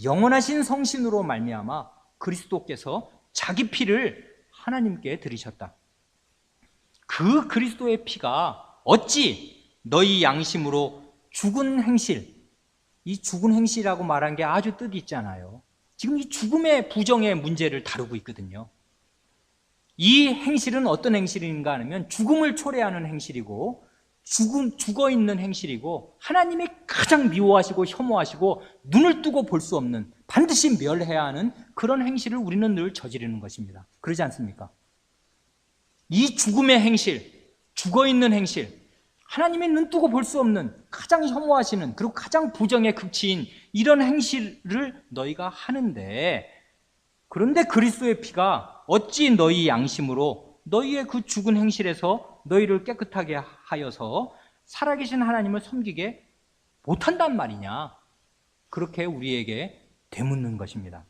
영원하신 성신으로 말미암아 그리스도께서 자기 피를 하나님께 드리셨다. 그 그리스도의 피가 어찌 너희 양심으로 죽은 행실, 이 죽은 행실이라고 말한 게 아주 뜻이 있잖아요. 지금 이 죽음의 부정의 문제를 다루고 있거든요. 이 행실은 어떤 행실인가 하면 죽음을 초래하는 행실이고 죽어 있는 행실이고 하나님이 가장 미워하시고 혐오하시고 눈을 뜨고 볼 수 없는 반드시 멸해야 하는 그런 행실을 우리는 늘 저지르는 것입니다. 그러지 않습니까? 이 죽음의 행실, 죽어 있는 행실, 하나님의 눈 뜨고 볼 수 없는 가장 혐오하시는 그리고 가장 부정의 극치인 이런 행실을 너희가 하는데, 그런데 그리스도의 피가 어찌 너희 양심으로 너희의 그 죽은 행실에서 너희를 깨끗하게 하여서 살아계신 하나님을 섬기게 못한단 말이냐, 그렇게 우리에게 되묻는 것입니다.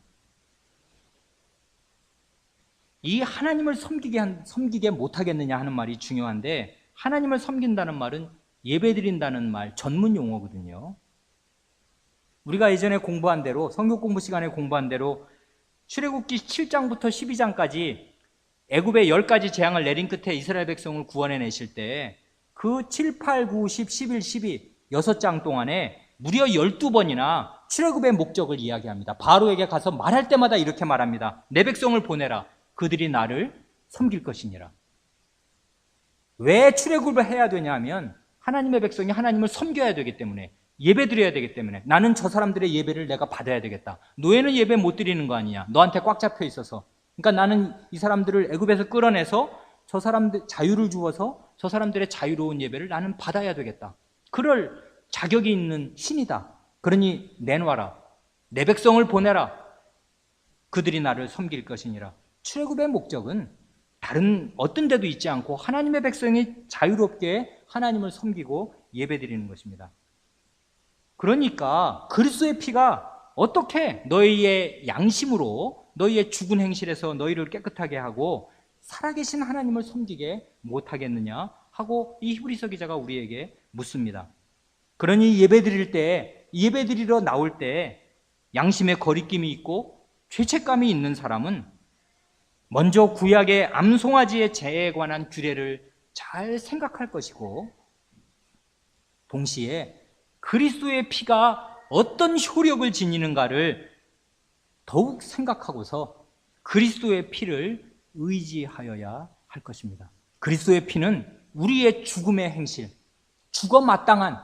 이 하나님을 섬기게 못하겠느냐 하는 말이 중요한데, 하나님을 섬긴다는 말은 예배드린다는 말 전문 용어거든요. 우리가 예전에 공부한 대로, 성경 공부 시간에 공부한 대로 출애굽기 7장부터 12장까지 애굽의 10가지 재앙을 내린 끝에 이스라엘 백성을 구원해내실 때 그 7, 8, 9, 10, 11, 12 6장 동안에 무려 12번이나 출애굽의 목적을 이야기합니다. 바로에게 가서 말할 때마다 이렇게 말합니다. 내 백성을 보내라. 그들이 나를 섬길 것이니라. 왜 출애굽을 해야 되냐면 하나님의 백성이 하나님을 섬겨야 되기 때문에, 예배드려야 되기 때문에, 나는 저 사람들의 예배를 내가 받아야 되겠다. 노예는 예배 못 드리는 거 아니냐, 너한테 꽉 잡혀 있어서. 그러니까 나는 이 사람들을 애굽에서 끌어내서 저 사람들 자유를 주어서 저 사람들의 자유로운 예배를 나는 받아야 되겠다. 그럴 자격이 있는 신이다. 그러니 내놔라. 내 백성을 보내라. 그들이 나를 섬길 것이니라. 출애굽의 목적은 다른 어떤 데도 있지 않고 하나님의 백성이 자유롭게 하나님을 섬기고 예배드리는 것입니다. 그러니까 그리스도의 피가 어떻게 너희의 양심으로 너희의 죽은 행실에서 너희를 깨끗하게 하고 살아계신 하나님을 섬기게 못하겠느냐 하고 이 히브리서 기자가 우리에게 묻습니다. 그러니 예배드릴 때, 예배드리러 나올 때 양심의 거리낌이 있고 죄책감이 있는 사람은 먼저 구약의 암송아지의 재에 관한 규례를 잘 생각할 것이고, 동시에 그리스도의 피가 어떤 효력을 지니는가를 더욱 생각하고서 그리스도의 피를 의지하여야 할 것입니다. 그리스도의 피는 우리의 죽음의 행실, 죽어 마땅한,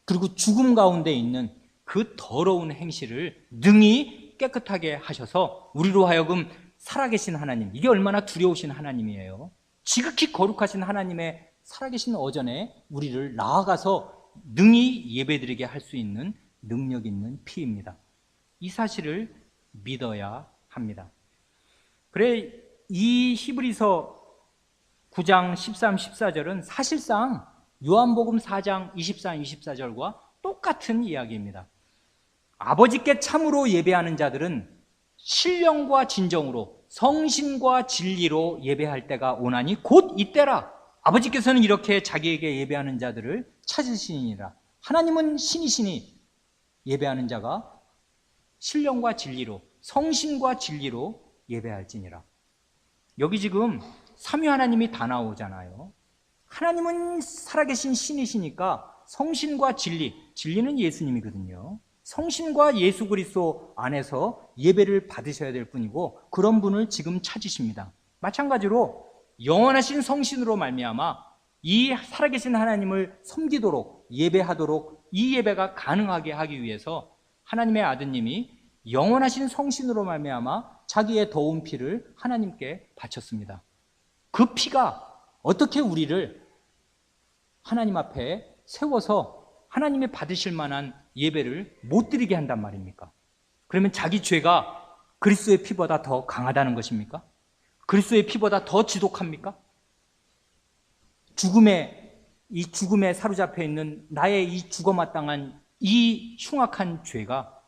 그리고 죽음 가운데 있는 그 더러운 행실을 능히 깨끗하게 하셔서 우리로 하여금 살아계신 하나님, 이게 얼마나 두려우신 하나님이에요. 지극히 거룩하신 하나님의 살아계신 어전에 우리를 나아가서 능히 예배드리게 할 수 있는 능력 있는 피입니다. 이 사실을 믿어야 합니다. 그래, 이 히브리서 9장 13, 14절은 사실상 요한복음 4장 23, 24절과 똑같은 이야기입니다. 아버지께 참으로 예배하는 자들은 신령과 진정으로 성신과 진리로 예배할 때가 오나니 곧 이때라. 아버지께서는 이렇게 자기에게 예배하는 자들을 찾으시니라. 하나님은 신이시니 예배하는 자가 신령과 진리로, 성신과 진리로 예배할지니라. 여기 지금 삼위 하나님이 다 나오잖아요. 하나님은 살아계신 신이시니까 성신과 진리, 진리는 예수님이거든요. 성신과 예수 그리스도 안에서 예배를 받으셔야 될 뿐이고 그런 분을 지금 찾으십니다. 마찬가지로 영원하신 성신으로 말미암아 이 살아계신 하나님을 섬기도록 예배하도록 이 예배가 가능하게 하기 위해서 하나님의 아드님이 영원하신 성신으로 말미암아 자기의 더운 피를 하나님께 바쳤습니다. 그 피가 어떻게 우리를 하나님 앞에 세워서 하나님이 받으실 만한 예배를 못 드리게 한단 말입니까? 그러면 자기 죄가 그리스도의 피보다 더 강하다는 것입니까? 그리스도의 피보다 더 지독합니까? 죽음에 사로잡혀 있는 나의 이 죽어마땅한 이 흉악한 죄가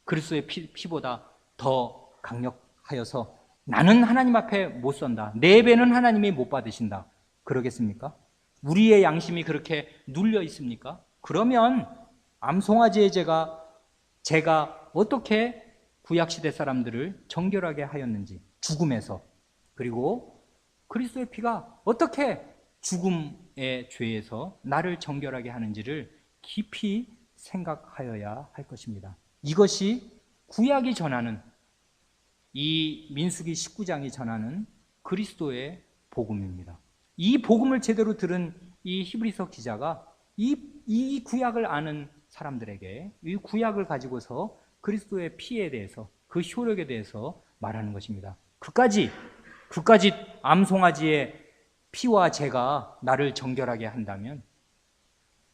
그리스도의 피보다 더 강력하여서 나는 하나님 앞에 못 선다. 내 예배는 하나님이 못 받으신다. 그러겠습니까? 우리의 양심이 그렇게 눌려 있습니까? 그러면 암송아지의 제가 어떻게 구약시대 사람들을 정결하게 하였는지, 죽음에서, 그리고 그리스도의 피가 어떻게 죽음의 죄에서 나를 정결하게 하는지를 깊이 생각하여야 할 것입니다. 이것이 구약이 전하는, 이 민수기 19장이 전하는 그리스도의 복음입니다. 이 복음을 제대로 들은 이 히브리서 기자가 이 구약을 아는 사람들에게 이 구약을 가지고서 그리스도의 피에 대해서, 그 효력에 대해서 말하는 것입니다. 그까지 암송아지의 피와 제가 나를 정결하게 한다면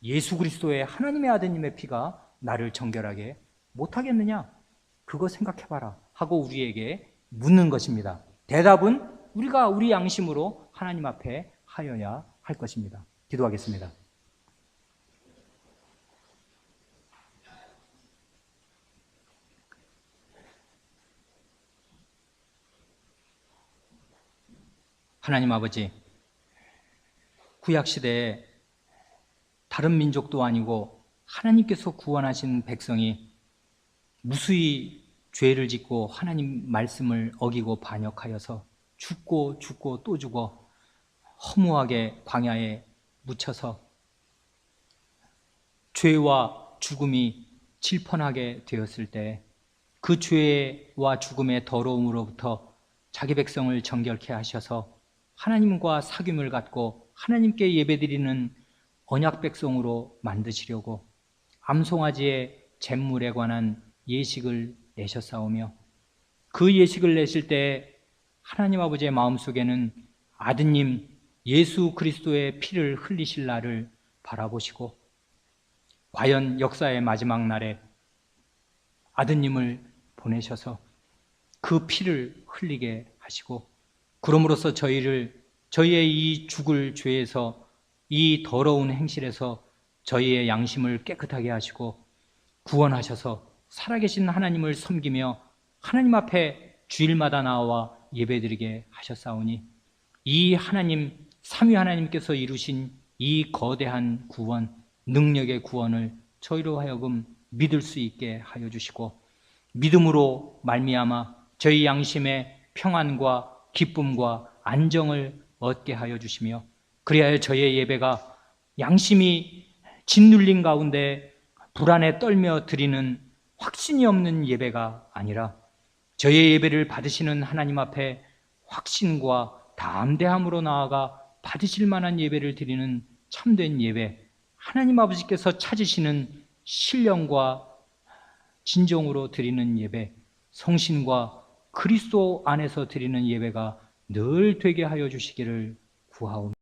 예수 그리스도의 하나님의 아드님의 피가 나를 정결하게 못하겠느냐? 그거 생각해봐라 하고 우리에게 묻는 것입니다. 대답은 우리가 우리 양심으로 하나님 앞에 하여야 할 것입니다. 기도하겠습니다. 하나님 아버지, 구약시대에 다른 민족도 아니고 하나님께서 구원하신 백성이 무수히 죄를 짓고 하나님 말씀을 어기고 반역하여서 죽고 또 죽어 허무하게 광야에 묻혀서 죄와 죽음이 질펀하게 되었을 때 그 죄와 죽음의 더러움으로부터 자기 백성을 정결케 하셔서 하나님과 사귐을 갖고 하나님께 예배드리는 언약 백성으로 만드시려고 암송아지의 잿물에 관한 예식을 내셨사오며, 그 예식을 내실 때 하나님 아버지의 마음속에는 아드님 예수 그리스도의 피를 흘리실 날을 바라보시고, 과연 역사의 마지막 날에 아드님을 보내셔서 그 피를 흘리게 하시고, 그럼으로써 저희의 이 죽을 죄에서, 이 더러운 행실에서 저희의 양심을 깨끗하게 하시고 구원하셔서 살아계신 하나님을 섬기며 하나님 앞에 주일마다 나와 예배드리게 하셨사오니, 이 하나님, 삼위 하나님께서 이루신 이 거대한 구원, 능력의 구원을 저희로 하여금 믿을 수 있게 하여 주시고, 믿음으로 말미암아 저희 양심의 평안과 기쁨과 안정을 얻게 하여 주시며, 그리하여 저희의 예배가 양심이 짓눌린 가운데 불안에 떨며 드리는 확신이 없는 예배가 아니라 저희의 예배를 받으시는 하나님 앞에 확신과 담대함으로 나아가 받으실 만한 예배를 드리는 참된 예배, 하나님 아버지께서 찾으시는 신령과 진정으로 드리는 예배, 성신과 그리스도 안에서 드리는 예배가 늘 되게 하여 주시기를 구하옵니다.